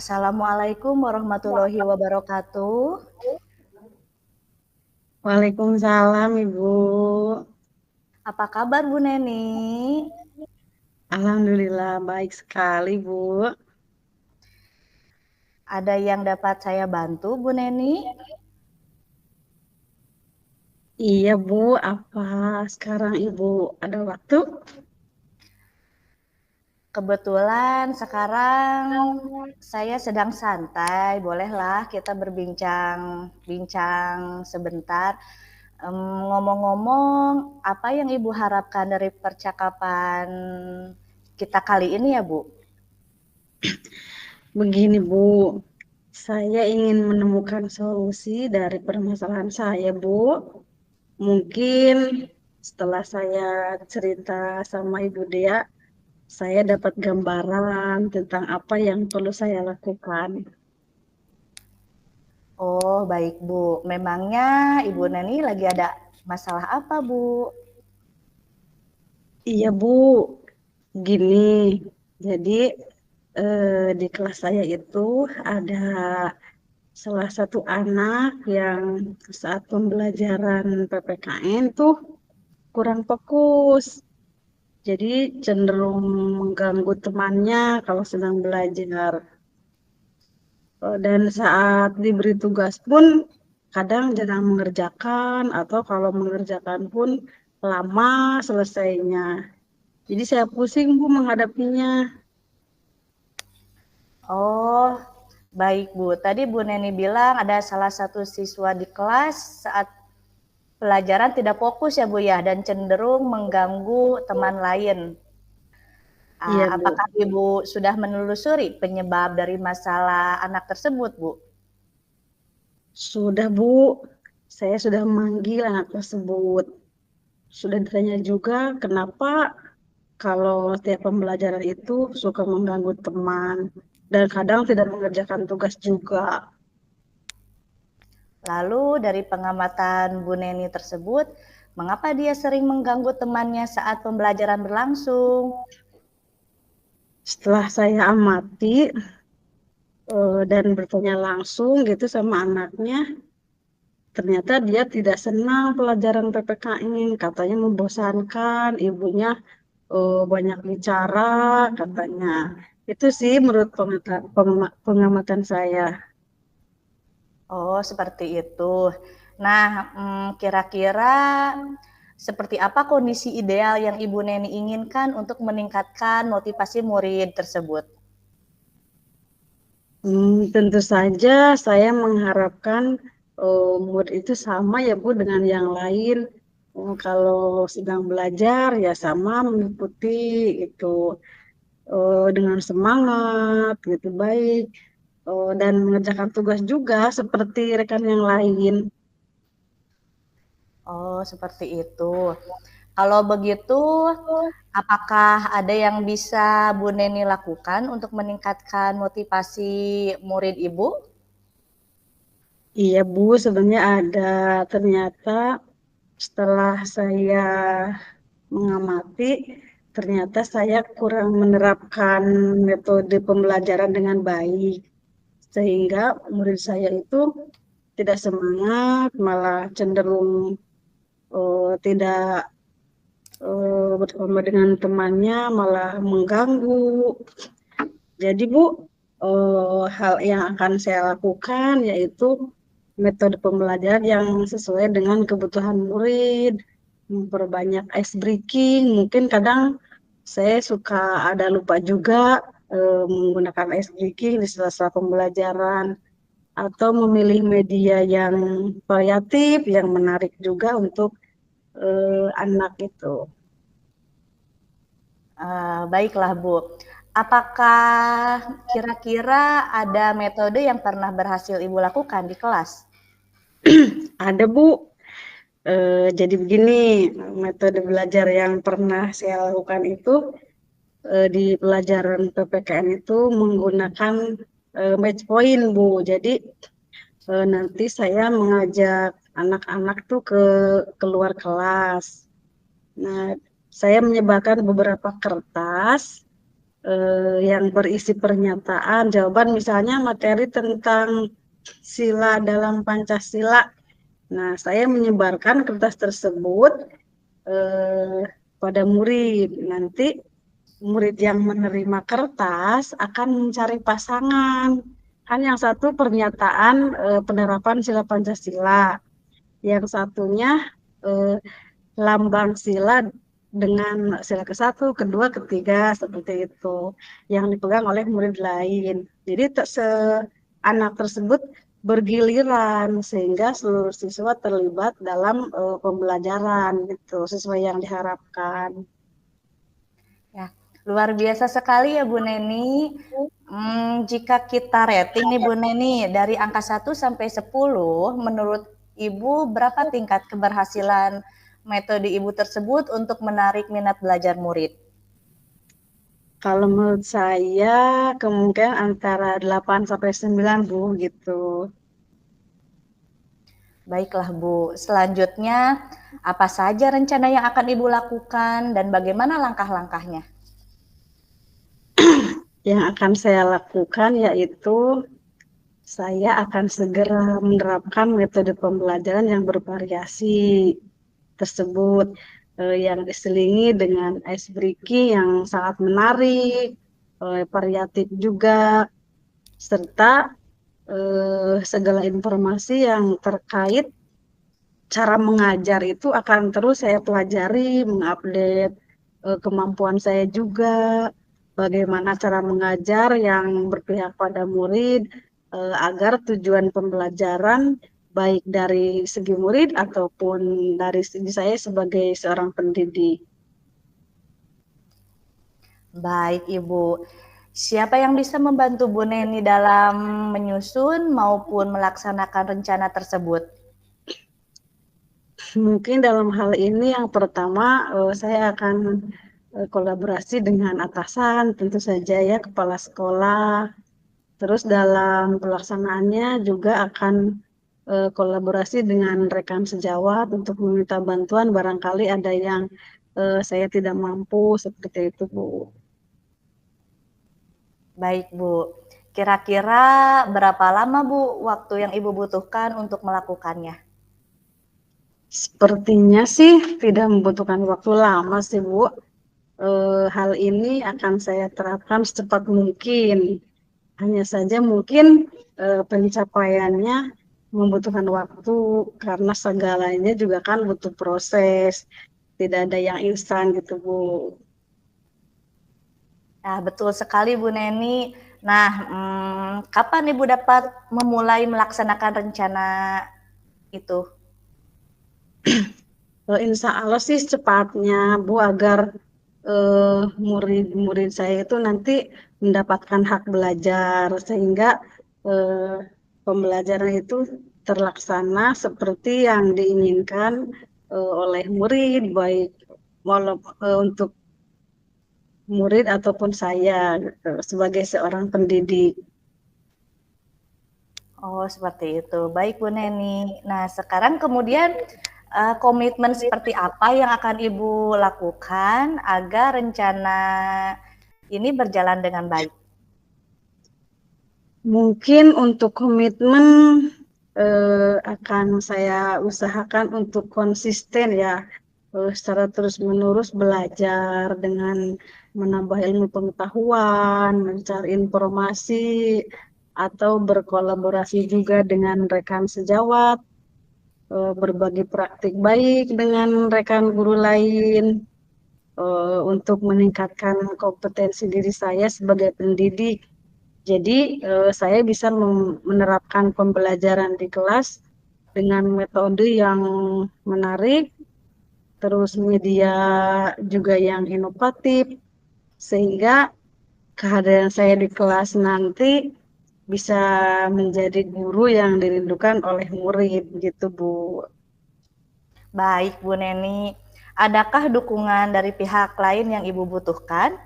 Assalamualaikum warahmatullahi wabarakatuh. Waalaikumsalam Ibu. Apa kabar Bu Neni? Alhamdulillah baik sekali Bu. Ada yang dapat saya bantu Bu Neni? Iya Bu, apa sekarang Ibu ada waktu? Kebetulan sekarang saya sedang santai, bolehlah kita berbincang-bincang sebentar. Ngomong-ngomong, apa yang Ibu harapkan dari percakapan kita kali ini ya Bu? Begini Bu, saya ingin menemukan solusi dari permasalahan saya Bu. Mungkin setelah saya cerita sama Ibu Dea, saya dapat gambaran tentang apa yang perlu saya lakukan. Oh baik Bu, memangnya Ibu Neni lagi ada masalah apa Bu? Iya Bu, gini, jadi di kelas saya itu ada salah satu anak yang saat pembelajaran PPKN tuh kurang fokus. Jadi cenderung mengganggu temannya kalau sedang belajar. Dan saat diberi tugas pun kadang jarang mengerjakan atau kalau mengerjakan pun lama selesainya. Jadi saya pusing Bu menghadapinya. Oh, baik Bu. Tadi Bu Neni bilang ada salah satu siswa di kelas saat pelajaran tidak fokus ya Bu ya dan cenderung mengganggu teman lain. Iya Apakah Bu. Ibu sudah menelusuri penyebab dari masalah anak tersebut Bu? Sudah Bu, saya sudah memanggil anak tersebut. Sudah ditanya juga kenapa kalau tiap pembelajaran itu suka mengganggu teman dan kadang tidak mengerjakan tugas juga. Lalu dari pengamatan Bu Neni tersebut, mengapa dia sering mengganggu temannya saat pembelajaran berlangsung? Setelah saya amati dan bertanya langsung gitu sama anaknya, ternyata dia tidak senang pelajaran PPKN, katanya membosankan, ibunya banyak bicara katanya. Itu sih menurut pengamatan saya. Oh, seperti itu. Nah, kira-kira seperti apa kondisi ideal yang Ibu Neni inginkan untuk meningkatkan motivasi murid tersebut? Tentu saja saya mengharapkan murid itu sama ya Bu dengan yang lain. Kalau sedang belajar ya sama mengikuti itu dengan semangat gitu baik dan mengerjakan tugas juga seperti rekan yang lain. Oh, seperti itu. Kalau begitu, apakah ada yang bisa Bu Neni lakukan untuk meningkatkan motivasi murid Ibu? Iya Bu, sebenarnya ada. Ternyata setelah saya mengamati, ternyata saya kurang menerapkan metode pembelajaran dengan baik. Sehingga murid saya itu tidak semangat, malah cenderung tidak bersama dengan temannya, malah mengganggu. Jadi Bu, hal yang akan saya lakukan yaitu metode pembelajaran yang sesuai dengan kebutuhan murid, memperbanyak ice breaking. Mungkin kadang saya suka ada lupa juga menggunakan ice breaking di sela-sela pembelajaran atau memilih media yang variatif, yang menarik juga untuk anak itu. Baiklah Bu. Apakah kira-kira ada metode yang pernah berhasil Ibu lakukan di kelas? Ada Bu, jadi begini, metode belajar yang pernah saya lakukan itu di pelajaran PPKN itu menggunakan match point, Bu. Jadi nanti saya mengajak anak-anak tuh ke keluar kelas. Nah, saya menyebarkan beberapa kertas yang berisi pernyataan, jawaban, misalnya materi tentang sila dalam Pancasila. Nah, saya menyebarkan kertas tersebut eh, pada murid. Nanti murid yang menerima kertas akan mencari pasangan. Kan yang satu pernyataan penerapan sila Pancasila, yang satunya eh, lambang sila dengan sila ke-1, kedua, ketiga, seperti itu, yang dipegang oleh murid lain. Jadi anak tersebut bergiliran sehingga seluruh siswa terlibat dalam pembelajaran gitu, sesuai yang diharapkan. Ya, luar biasa sekali ya Bu Neni. Jika kita rating nih Bu Neni, dari angka 1 sampai 10, menurut Ibu berapa tingkat keberhasilan metode Ibu tersebut untuk menarik minat belajar murid? Kalau menurut saya kemungkinan antara 8 sampai 9 Bu gitu. Baiklah Bu, selanjutnya apa saja rencana yang akan Ibu lakukan dan bagaimana langkah-langkahnya? Yang akan saya lakukan yaitu saya akan segera menerapkan metode pembelajaran yang bervariasi tersebut, yang diselingi dengan ice breaking yang sangat menarik, variatif juga, serta segala informasi yang terkait cara mengajar itu akan terus saya pelajari, mengupdate kemampuan saya juga, bagaimana cara mengajar yang berpihak pada murid, agar tujuan pembelajaran baik dari segi murid ataupun dari segi saya sebagai seorang pendidik. Baik Ibu, siapa yang bisa membantu Bu Neni dalam menyusun maupun melaksanakan rencana tersebut? Mungkin dalam hal ini yang pertama saya akan kolaborasi dengan atasan, tentu saja ya, kepala sekolah. Terus dalam pelaksanaannya juga akan kolaborasi dengan rekan sejawat untuk meminta bantuan barangkali ada yang saya tidak mampu, seperti itu, Bu. Baik Bu, kira-kira berapa lama Bu waktu yang Ibu butuhkan untuk melakukannya? Sepertinya sih tidak membutuhkan waktu lama sih, Bu. Hal ini akan saya terapkan secepat mungkin. Hanya saja mungkin pencapaiannya membutuhkan waktu karena segalanya juga kan butuh proses. Tidak ada yang instan gitu, Bu. Nah, betul sekali Bu Neni. Nah, kapan Ibu dapat memulai melaksanakan rencana itu? Insya Allah sih secepatnya, Bu, agar murid-murid saya itu nanti mendapatkan hak belajar sehingga eh, pembelajaran itu terlaksana seperti yang diinginkan oleh murid, baik untuk murid ataupun saya gitu, sebagai seorang pendidik. Oh, seperti itu. Baik Bu Neni. Nah, sekarang kemudian komitmen seperti apa yang akan Ibu lakukan agar rencana ini berjalan dengan baik? Mungkin untuk komitmen akan saya usahakan untuk konsisten ya, secara terus-menerus belajar dengan menambah ilmu pengetahuan, mencari informasi, atau berkolaborasi juga dengan rekan sejawat, berbagi praktik baik dengan rekan guru lain, untuk meningkatkan kompetensi diri saya sebagai pendidik. Jadi, saya bisa menerapkan pembelajaran di kelas dengan metode yang menarik, terus media juga yang inovatif, sehingga kehadiran saya di kelas nanti bisa menjadi guru yang dirindukan oleh murid, gitu, Bu. Baik Bu Neni. Adakah dukungan dari pihak lain yang Ibu butuhkan?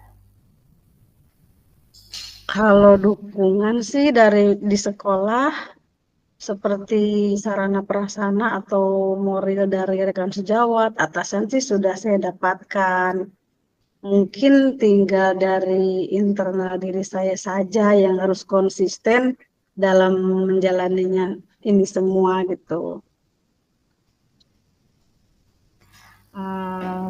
Kalau dukungan sih dari di sekolah, seperti sarana prasarana atau moral dari rekan sejawat, atasan sih sudah saya dapatkan. Mungkin tinggal dari internal diri saya saja yang harus konsisten dalam menjalaninya ini semua gitu.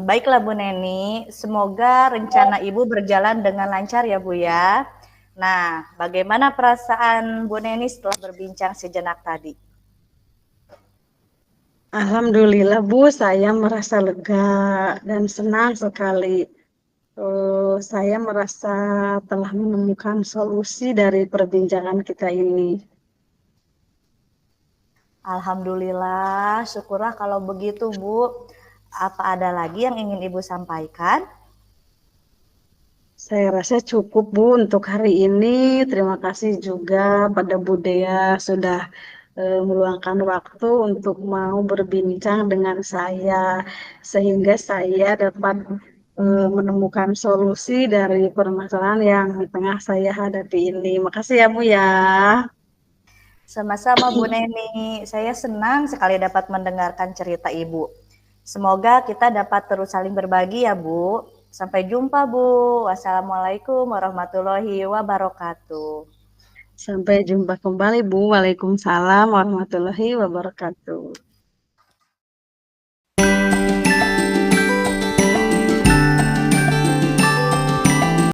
Baiklah Bu Neni, semoga rencana Ibu berjalan dengan lancar ya Bu ya. Nah, bagaimana perasaan Bu Neni setelah berbincang sejenak tadi? Alhamdulillah Bu, saya merasa lega dan senang sekali. Saya merasa telah menemukan solusi dari perbincangan kita ini. Alhamdulillah, syukurlah kalau begitu Bu. Apa ada lagi yang ingin Ibu sampaikan? Saya rasa cukup Bu untuk hari ini. Terima kasih juga pada Bu Dea sudah meluangkan waktu untuk mau berbincang dengan saya sehingga saya dapat menemukan solusi dari permasalahan yang tengah saya hadapi ini. Makasih ya Bu ya. Sama-sama Bu Neni, saya senang sekali dapat mendengarkan cerita Ibu. Semoga kita dapat terus saling berbagi ya Bu. Sampai jumpa Bu. Wassalamualaikum warahmatullahi wabarakatuh. Sampai jumpa kembali Bu. Waalaikumsalam warahmatullahi wabarakatuh.